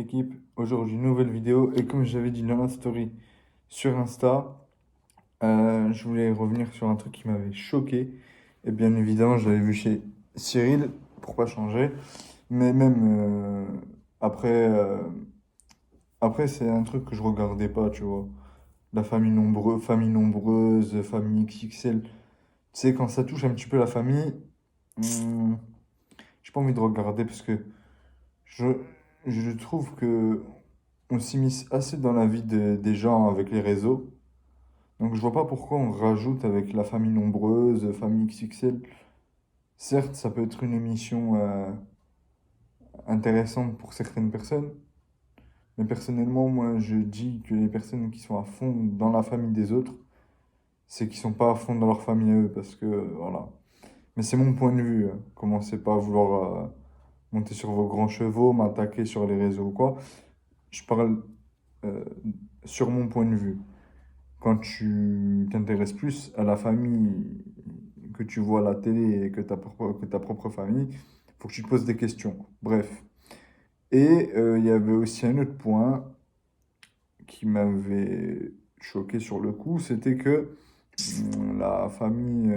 Équipe, aujourd'hui nouvelle vidéo et comme j'avais dit dans la story sur Insta, je voulais revenir sur un truc qui m'avait choqué et bien évidemment je l'avais vu chez Cyril pour pas changer, mais même après, après c'est un truc que je regardais pas, tu vois, la famille nombreuse, famille XXL, tu sais quand ça touche un petit peu la famille, hmm, j'ai pas envie de regarder parce que je, je trouve que on s'immisce assez dans la vie des gens avec les réseaux. Donc je vois pas pourquoi on rajoute avec la famille nombreuse, famille XXL. Certes, ça peut être une émission intéressante pour certaines personnes, mais personnellement, moi, je dis que les personnes qui sont à fond dans la famille des autres, c'est qu'ils sont pas à fond dans leur famille à eux, parce que voilà. Mais c'est mon point de vue, hein. Commencez pas à vouloir monter sur vos grands chevaux, m'attaquer sur les réseaux ou quoi. Je parle euh, sur mon point de vue. Quand tu t'intéresses plus à la famille que tu vois à la télé et que ta propre famille, il faut que tu te poses des questions. Bref. Et il y avait aussi un autre point qui m'avait choqué sur le coup, c'était que la famille,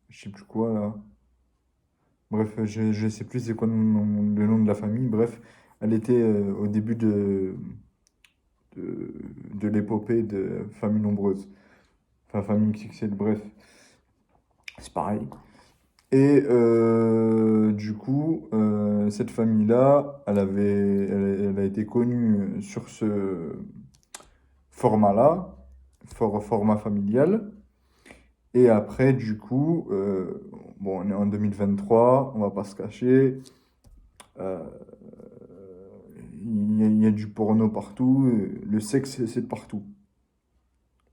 je sais plus quoi là. Bref, je sais plus c'est quoi le nom de la famille. Bref, elle était au début de, de l'épopée de famille nombreuse. Enfin, famille XXL, bref. C'est pareil. Et du coup, cette famille-là, elle a été connue sur ce format-là, format familial. Et après, du coup, bon, on est en 2023, on va pas se cacher. euh, il y a du porno partout, le sexe, c'est partout.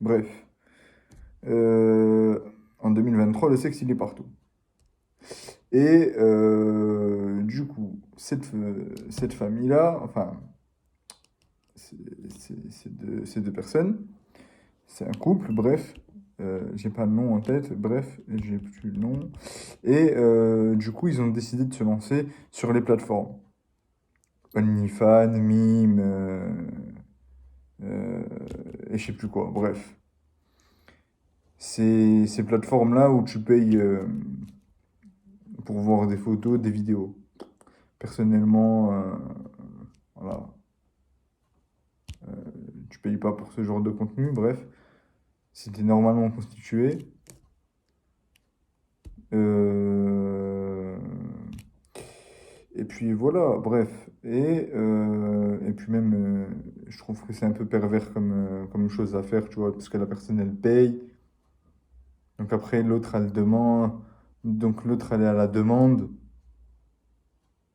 Bref. Euh, En 2023, le sexe, il est partout. Et du coup, cette famille-là, enfin, c'est ces deux personnes, c'est un couple, bref, j'ai pas le nom en tête, bref, j'ai plus le nom. Et du coup, ils ont décidé de se lancer sur les plateformes. OnlyFans, Mime, euh, et je sais plus quoi, bref. C'est ces plateformes-là où tu payes pour voir des photos, des vidéos. Personnellement, voilà, tu payes pas pour ce genre de contenu, bref. Si t'es normalement constitué. Euh, Et puis voilà, bref. Et puis même, je trouve que c'est un peu pervers comme chose à faire, tu vois, parce que la personne, elle paye. Donc après, l'autre, elle demande. Donc l'autre, elle est à la demande.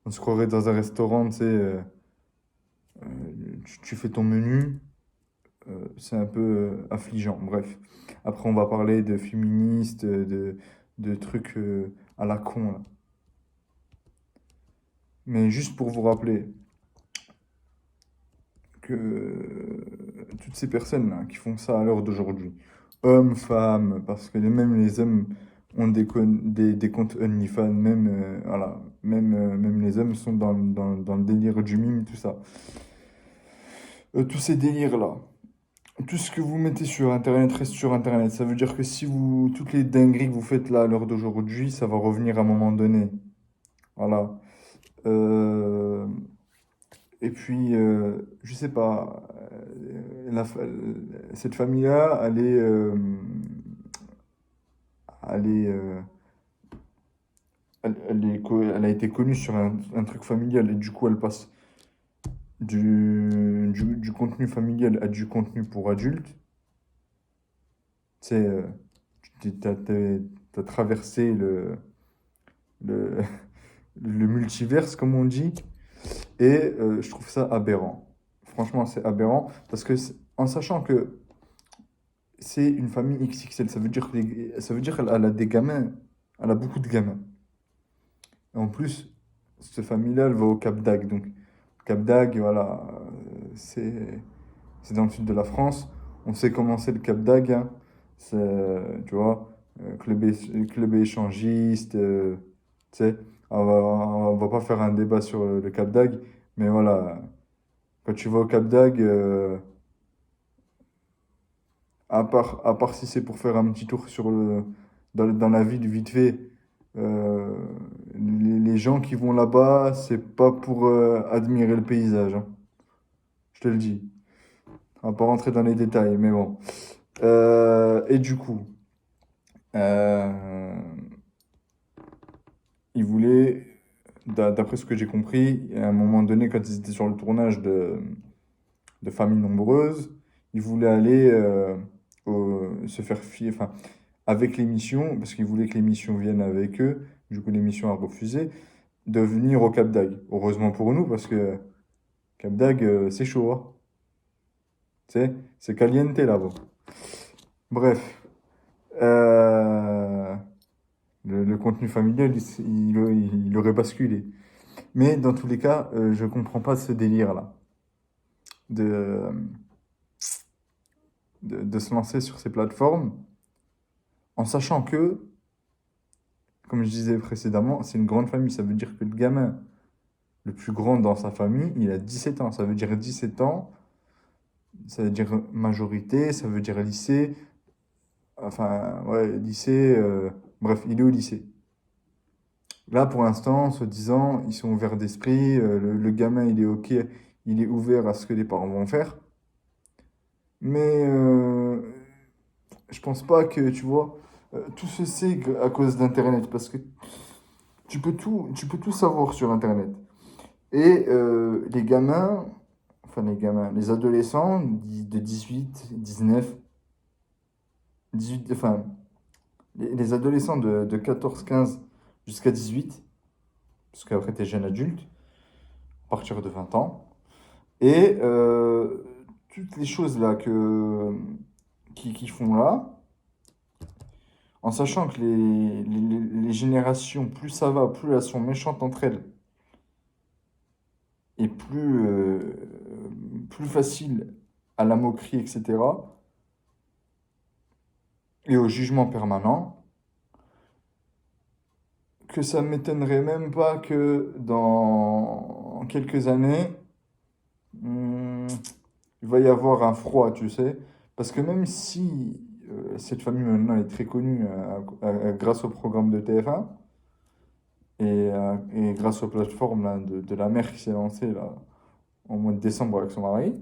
On se croirait dans un restaurant, tu sais, tu fais ton menu. C'est un peu affligeant. Bref. Après, on va parler de féministes, de trucs à la con, là. Mais juste pour vous rappeler que toutes ces personnes-là qui font ça à l'heure d'aujourd'hui, hommes, femmes, parce que même les hommes ont des comptes OnlyFans, même, voilà, même les hommes sont dans le délire du mime, tout ça. Tous ces délires-là, tout ce que vous mettez sur Internet reste sur Internet. Ça veut dire que si vous, toutes les dingueries que vous faites là à l'heure d'aujourd'hui, ça va revenir à un moment donné. Voilà. Euh, Et puis, je sais pas, cette famille-là, elle est, elle a été connue sur un truc familial et du coup, elle passe du contenu familial à du contenu pour adultes. Tu sais, t'as traversé le, le multiverse, comme on dit, et je trouve ça aberrant. Franchement, c'est aberrant parce que en sachant que c'est une famille XXL. Ça veut dire qu'elle a des gamins. Elle a beaucoup de gamins. Et en plus, cette famille-là, elle va au Cap d'Agde. Donc, Cap d'Agde, voilà, c'est dans le sud de la France. On sait comment c'est le Cap d'Agde, hein. C'est, tu vois, club échangiste, tu sais. On va pas faire un débat sur le Cap d'Agde, mais voilà, quand tu vas au Cap d'Agde, à part si c'est pour faire un petit tour dans la ville vite fait, euh, les gens qui vont là-bas, c'est pas pour admirer le paysage, hein. Je te le dis. On va pas rentrer dans les détails, mais bon. Et du coup, euh, ils voulaient, d'après ce que j'ai compris, à un moment donné, quand ils étaient sur le tournage de Famille Nombreuse, ils voulaient aller se faire fier, enfin, avec l'émission, parce qu'ils voulaient que l'émission vienne avec eux, du coup l'émission a refusé, de venir au Cap d'Agde. Heureusement pour nous, parce que Cap d'Agde, c'est chaud, hein. Tu sais, c'est caliente là-bas. Bref, euh, le contenu familial, il aurait basculé. Mais dans tous les cas, je comprends pas ce délire-là, de, de se lancer sur ces plateformes, en sachant que, comme je disais précédemment, c'est une grande famille. Ça veut dire que le gamin le plus grand dans sa famille, il a 17 ans. Ça veut dire 17 ans, ça veut dire majorité, ça veut dire lycée. Enfin, ouais, lycée, bref, il est au lycée. Là, pour l'instant, soi-disant, ils sont ouverts d'esprit. Le gamin, il est OK, il est ouvert à ce que les parents vont faire. Mais je pense pas que, tu vois, tout se sait à cause d'Internet. Parce que tu peux tout savoir sur Internet. Et les gamins, enfin les gamins, les adolescents de 18, 19, 18, enfin les adolescents de 14, 15 jusqu'à 18, parce qu'après t'es jeune adulte, à partir de 20 ans, et toutes les choses là qui font là, en sachant que les générations, plus ça va, plus elles sont méchantes entre elles, et plus facile à la moquerie, etc., et au jugement permanent, que ça m'étonnerait même pas que dans quelques années, hmm, il va y avoir un froid, tu sais. Parce que même si cette famille maintenant elle est très connue grâce au programme de TF1 et grâce aux plateformes là, de la mère qui s'est lancée là, au mois de décembre avec son mari,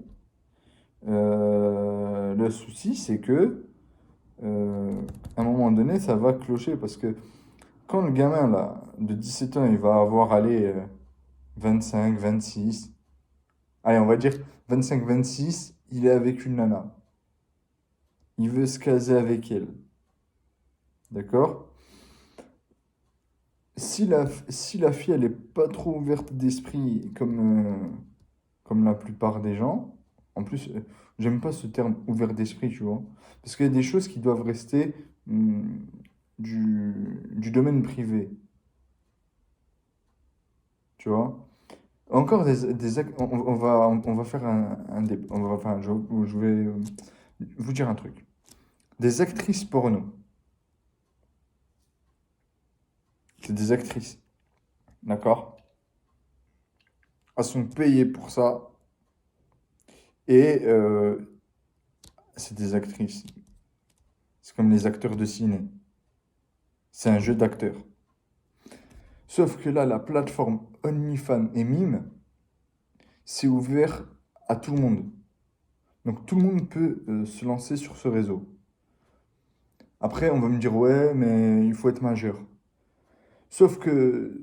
le souci c'est que euh, à un moment donné ça va clocher parce que quand le gamin là, de 17 ans il va avoir allé 25, 26. Allez, on va dire 25, 26, il est avec une nana. Il veut se caser avec elle. D'accord? Si la fille, elle est pas trop ouverte d'esprit comme la plupart des gens, en plus, j'aime pas ce terme ouvert d'esprit, tu vois. Parce qu'il y a des choses qui doivent rester du domaine privé, tu vois. Encore on va faire enfin, je vais vous dire un truc. Des actrices porno, c'est des actrices, d'accord? Elles sont payées pour ça et c'est des actrices. C'est comme les acteurs de ciné. C'est un jeu d'acteurs. Sauf que là, la plateforme OnlyFans et Mime, c'est ouvert à tout le monde. Donc tout le monde peut se lancer sur ce réseau. Après, on va me dire, ouais, mais il faut être majeur. Sauf que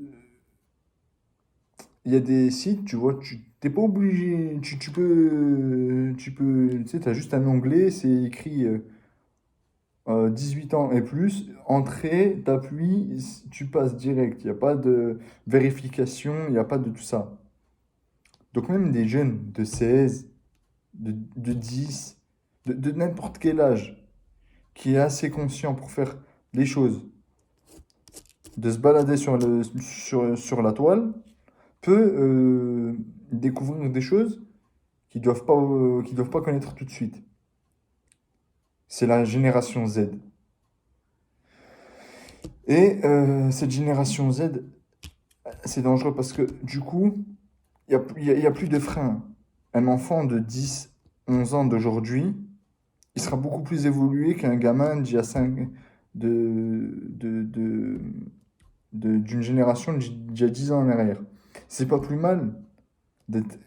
il y a des sites, tu vois, tu t'es pas obligé, tu sais, t'as juste un onglet, c'est écrit 18 ans et plus, entrée, t'appuies, tu passes direct. Il n'y a pas de vérification, il n'y a pas de tout ça. Donc même des jeunes de 16, de 10, de n'importe quel âge, qui est assez conscient pour faire les choses, de se balader sur la toile, peut découvrir des choses qu'ils doivent pas connaître tout de suite. C'est la génération Z. Et cette génération Z, c'est dangereux parce que du coup, il y a plus de frein. Un enfant de 10, 11 ans d'aujourd'hui, il sera beaucoup plus évolué qu'un gamin d'il y a 5, de, de, de, d'une génération d'il y a 10 ans en arrière. C'est pas plus mal d'être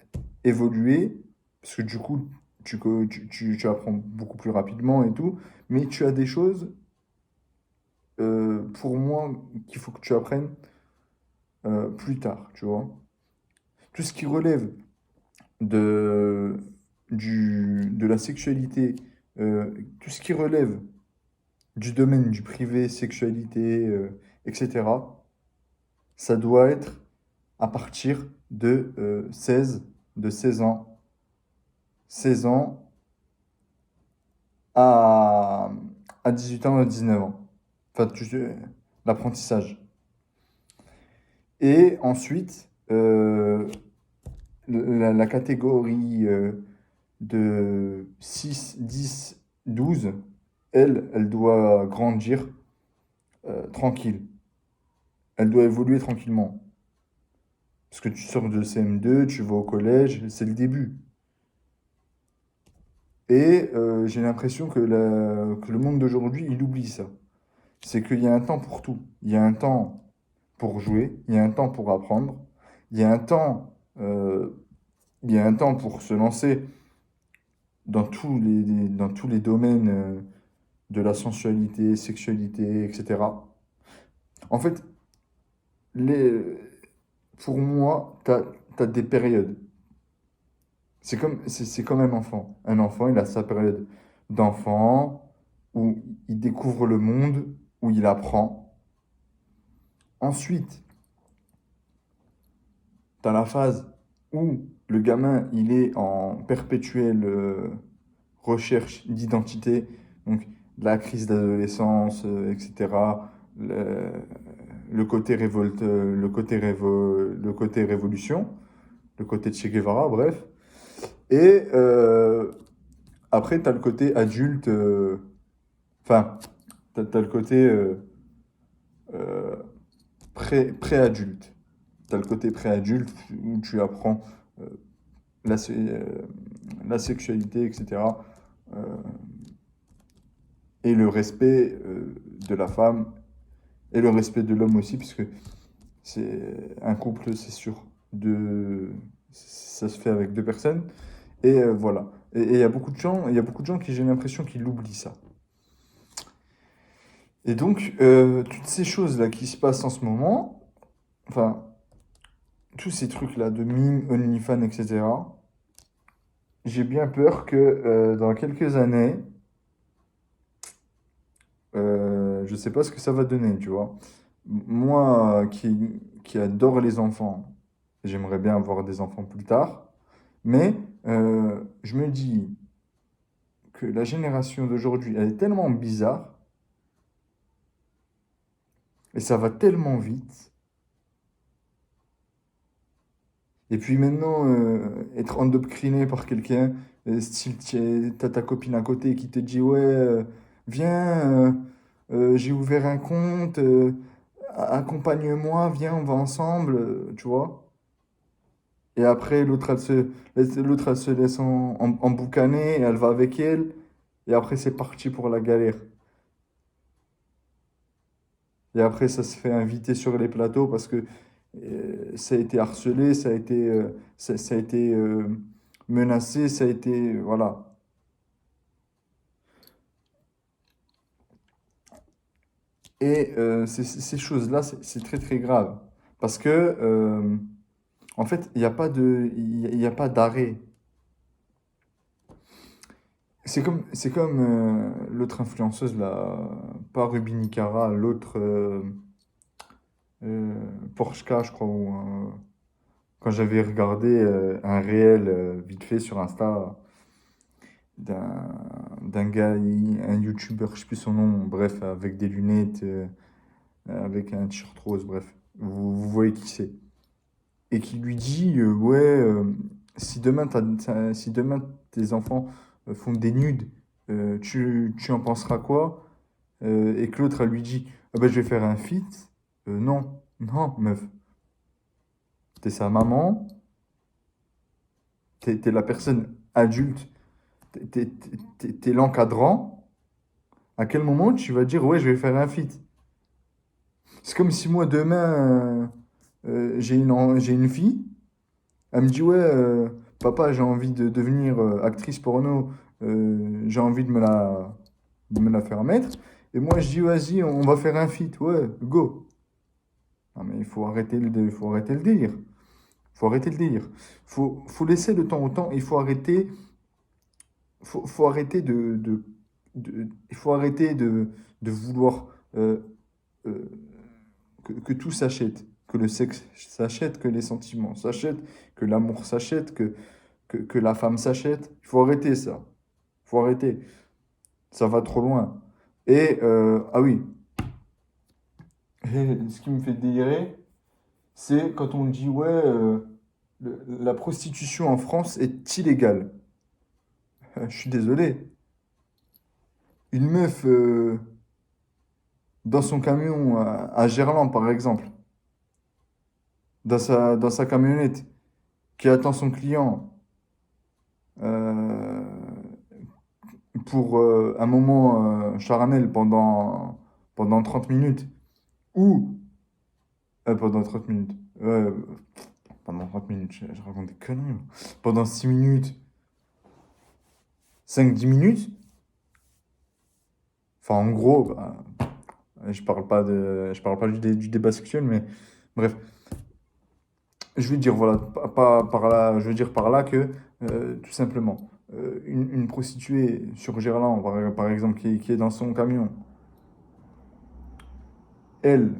évolué, parce que du coup, tu apprends beaucoup plus rapidement et tout, mais tu as des choses, pour moi, qu'il faut que tu apprennes plus tard, tu vois. Tout ce qui relève de, de la sexualité, tout ce qui relève du domaine du privé, sexualité, etc., ça doit être à partir de 16 ans, 16 ans à, à 18 ans, à 19 ans. Enfin, l'apprentissage. Et ensuite, la catégorie de 6, 10, 12, elle doit grandir tranquille. Elle doit évoluer tranquillement. Parce que tu sors de CM2, tu vas au collège, c'est le début. Et j'ai l'impression que le monde d'aujourd'hui, il oublie ça. C'est qu'il y a un temps pour tout. Il y a un temps pour jouer, il y a un temps pour apprendre, il y a un temps, euh, il y a un temps pour se lancer dans tous les domaines de la sensualité, sexualité, etc. En fait, les, pour moi, t'as des périodes. C'est comme un enfant. Un enfant, il a sa période d'enfant où il découvre le monde, où il apprend. Ensuite, tu as la phase où le gamin, il est en perpétuelle recherche d'identité, donc la crise d'adolescence, etc. Le, le côté révolte, le côté révolution, le côté de Che Guevara, bref. Et après, tu as le côté adulte, enfin, t'as le côté euh, pré-adulte. Tu as le côté pré-adulte où tu apprends euh, la, la sexualité, etc. euh, et le respect de la femme et le respect de l'homme aussi, puisque c'est un couple, c'est sûr, ça se fait avec deux personnes. Et voilà. Et il y a beaucoup de gens, il y a beaucoup de gens qui, j'ai l'impression qu'ils l'oublient ça. Et donc, toutes ces choses-là qui se passent en ce moment, enfin, tous ces trucs-là de mime, OnlyFans, etc., j'ai bien peur que dans quelques années, je sais pas ce que ça va donner, tu vois. Moi qui adore les enfants, j'aimerais bien avoir des enfants plus tard, mais je me dis que la génération d'aujourd'hui, elle est tellement bizarre et ça va tellement vite. Et puis maintenant, être endoctriné par quelqu'un, style, t'as ta copine à côté qui te dit, ouais, viens, j'ai ouvert un compte, accompagne-moi, viens, on va ensemble, tu vois. Et après, l'autre, elle se laisse emboucaner, et elle va avec elle, et après, c'est parti pour la galère. Et après, ça se fait inviter sur les plateaux parce que ça a été harcelé, ça a été menacé, ça a été... voilà. Et ces choses-là, c'est très très grave. Parce que, en fait, il y a pas d'arrêt. C'est comme l'autre influenceuse, là, pas Ruby Nicara, l'autre euh, Porchka, je crois, quand j'avais regardé un réel vite fait sur Insta d'un d'un gars, un YouTuber, je sais plus son nom, bref, avec des lunettes, avec un t-shirt rose, bref, vous voyez qui c'est. Et qui lui dit, ouais, si demain tes enfants font des nudes, tu en penseras quoi? Et que l'autre, elle lui dit, ah ben, je vais faire un feat. Non, non, meuf. t'es sa maman, t'es la personne adulte, t'es l'encadrant. À quel moment tu vas dire, ouais, je vais faire un feat? C'est comme si moi, demain, j'ai une fille, elle me dit, ouais, papa, j'ai envie de devenir actrice porno, j'ai envie de me la faire mettre. Et moi, je dis, vas-y, on va faire un feat, ouais, go. Non, mais il faut arrêter le délire. Faut arrêter le délire. Faut laisser le temps au temps. Il faut arrêter, faut arrêter il faut arrêter de vouloir euh, que tout s'achète. Que le sexe s'achète, que les sentiments s'achètent, que l'amour s'achète, que la femme s'achète. Il faut arrêter ça. Il faut arrêter. Ça va trop loin. Et, ah oui, et ce qui me fait délirer, c'est quand on dit, ouais, la prostitution en France est illégale. Je suis désolé. Une meuf dans son camion à Gerland, par exemple, dans sa camionnette, qui attend son client euh, pour un moment charnel pendant 30 minutes, ou pendant 30 minutes, pendant 30 minutes, je raconte des conneries, moi. Pendant 6 minutes, 5 10 minutes, enfin en gros, bah, je parle pas du débat sexuel, mais bref, je veux dire, voilà, pas par là, je veux dire par là que, tout simplement, une prostituée sur Gerland, par exemple, qui est dans son camion, elle,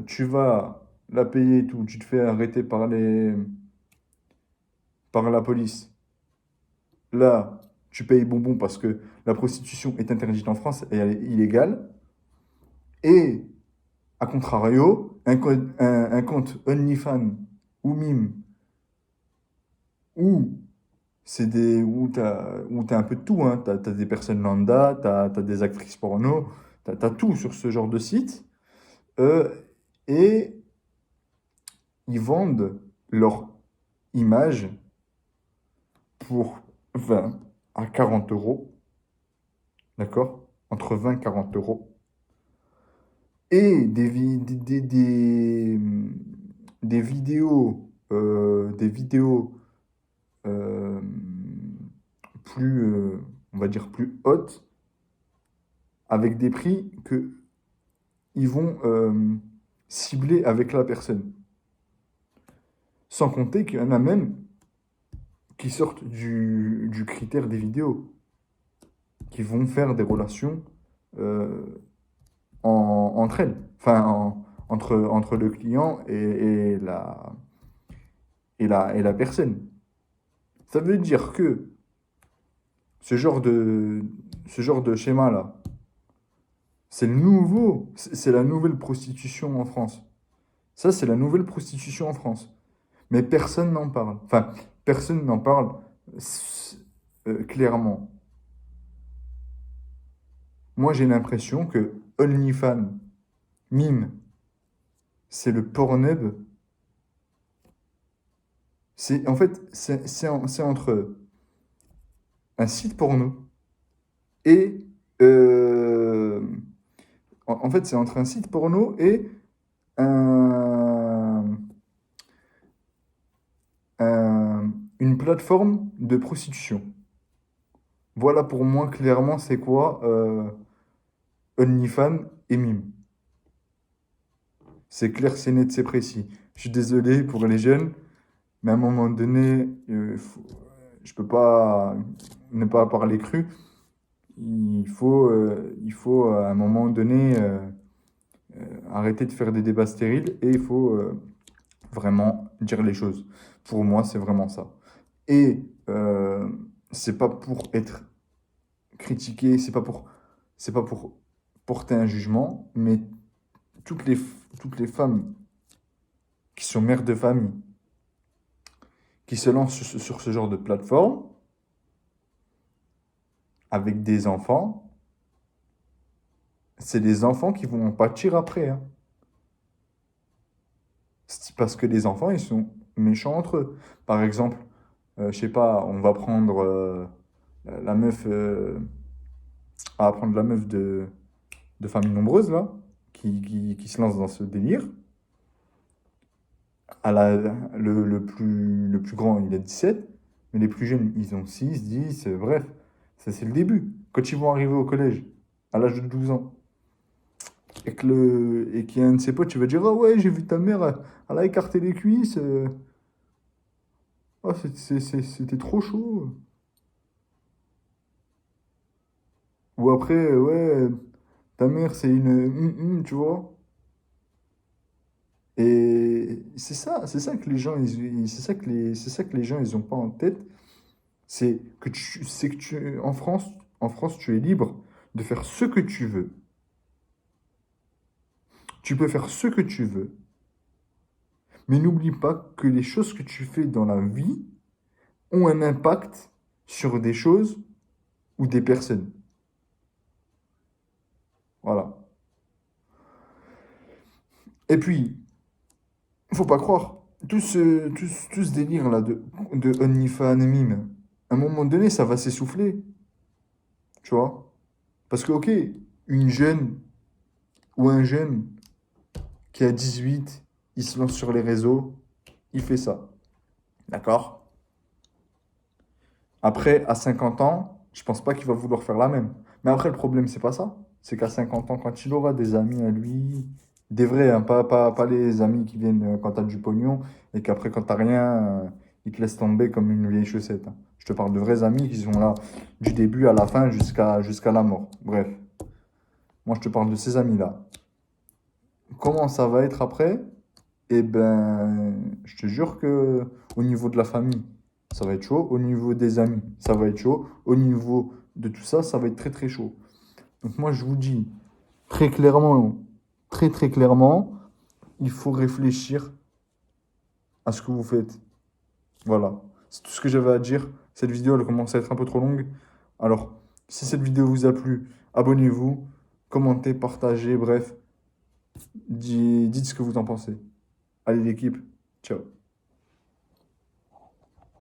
tu vas la payer et tout, tu te fais arrêter par la police. Là, tu payes bonbon parce que la prostitution est interdite en France et elle est illégale. Et, à contrario, un compte OnlyFans ou Mime où où t'as un peu de tout, hein. T'as des personnes lambda, t'as des actrices porno, t'as tout sur ce genre de site. Euh, et ils vendent leur image pour 20 à 40 euros, d'accord? Entre 20 et 40 euros. Et des vidéos euh, plus, on va dire, plus hautes, avec des prix que ils vont cibler avec la personne. Sans compter qu'il y en a même qui sortent du critère des vidéos, qui vont faire des relations euh, entre elles, enfin entre le client et la personne. Ça veut dire que ce genre ce genre de schéma-là, c'est la nouvelle prostitution en France. Ça, c'est la nouvelle prostitution en France. Mais personne n'en parle. Enfin, personne n'en parle clairement. Moi, j'ai l'impression que OnlyFans, Mime, c'est le Pornhub. En fait, c'est entre un site porno et... euh, en fait, c'est entre un site porno et un, une plateforme de prostitution. Voilà pour moi clairement c'est quoi OnlyFans et Mime. C'est clair, c'est net, c'est précis. Je suis désolé pour les jeunes, mais à un moment donné, je peux pas ne pas parler cru. Il faut à un moment donné arrêter de faire des débats stériles et il faut vraiment dire les choses. Pour moi, c'est vraiment ça. Et c'est pas pour être critiqué, c'est pas pour porter un jugement, mais toutes les femmes qui sont mères de famille, qui se lancent sur ce genre de plateforme avec des enfants, c'est des enfants qui vont en pâtir après, hein. C'est parce que les enfants, ils sont méchants entre eux. Par exemple, je sais pas, on va prendre la meuf, on va prendre la meuf de famille nombreuse, là, qui se lance dans ce délire. Le plus grand, il a 17, mais les plus jeunes, ils ont 6, 10, bref. Ça, c'est le début. Quand ils vont arriver au collège, à l'âge de 12 ans, et qu'il y a un de ses potes, tu vas dire, ah ouais, j'ai vu ta mère, elle a écarté les cuisses. Ah, c'était trop chaud. Ou après, ouais, ta mère, c'est une tu vois. Et c'est ça que les gens, c'est ça que les gens, ils ont pas en tête. C'est que en France, tu es libre de faire ce que tu veux. Tu peux faire ce que tu veux. Mais n'oublie pas que les choses que tu fais dans la vie ont un impact sur des choses ou des personnes. Voilà. Et puis, faut pas croire, tout ce délire-là de OnlyFans et mime, à un moment donné, ça va s'essouffler, tu vois. Parce que, ok, une jeune ou un jeune qui a 18, il se lance sur les réseaux, il fait ça. D'accord? Après, à 50 ans, je pense pas qu'il va vouloir faire la même. Mais après, le problème, c'est pas ça. C'est qu'à 50 ans, quand il aura des amis à lui, des vrais, hein, pas les amis qui viennent quand t'as du pognon et qu'après, quand t'as rien, ils te laissent tomber comme une vieille chaussette, hein. Je te parle de vrais amis qui sont là du début à la fin jusqu'à la mort. Bref, moi, je te parle de ces amis-là. Comment ça va être après? Eh ben, je te jure que au niveau de la famille, ça va être chaud. Au niveau des amis, ça va être chaud. Au niveau de tout ça, ça va être très très chaud. Donc moi, je vous dis très clairement, très clairement, il faut réfléchir à ce que vous faites. Voilà. C'est tout ce que j'avais à dire. Cette vidéo, elle commence à être un peu trop longue. Alors, si cette vidéo vous a plu, abonnez-vous, commentez, partagez, bref, dites ce que vous en pensez. Allez l'équipe, ciao.